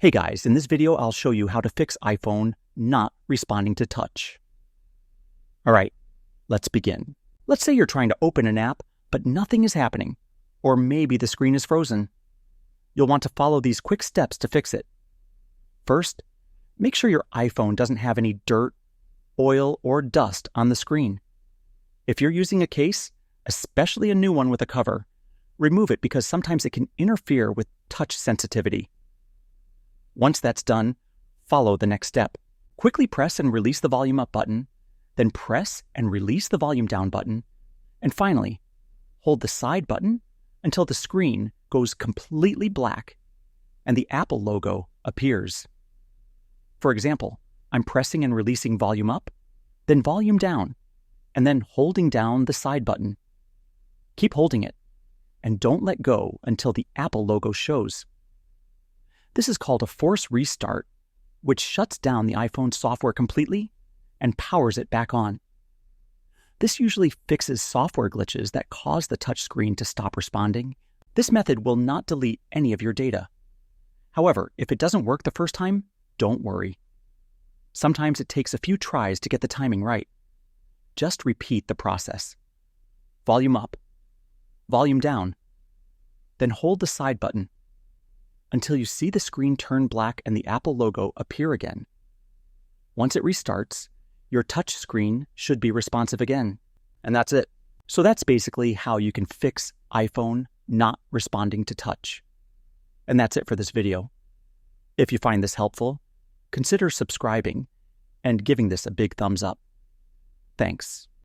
Hey guys, in this video I'll show you how to fix iPhone not responding to touch. Alright, let's begin. Let's say you're trying to open an app, but nothing is happening, or maybe the screen is frozen. You'll want to follow these quick steps to fix it. First, make sure your iPhone doesn't have any dirt, oil, or dust on the screen. If you're using a case, especially a new one with a cover, remove it because sometimes it can interfere with touch sensitivity. Once that's done, follow the next step. Quickly press and release the volume up button, then press and release the volume down button, and finally, hold the side button until the screen goes completely black and the Apple logo appears. For example, I'm pressing and releasing volume up, then volume down, and then holding down the side button. Keep holding it, and don't let go until the Apple logo shows. This is called a force restart, which shuts down the iPhone software completely and powers it back on. This usually fixes software glitches that cause the touchscreen to stop responding. This method will not delete any of your data. However, if it doesn't work the first time, don't worry. Sometimes it takes a few tries to get the timing right. Just repeat the process. Volume up, volume down, then hold the side button until you see the screen turn black and the Apple logo appear again. Once it restarts, your touch screen should be responsive again. And that's it. So that's basically how you can fix iPhone not responding to touch. And that's it for this video. If you find this helpful, consider subscribing and giving this a big thumbs up. Thanks.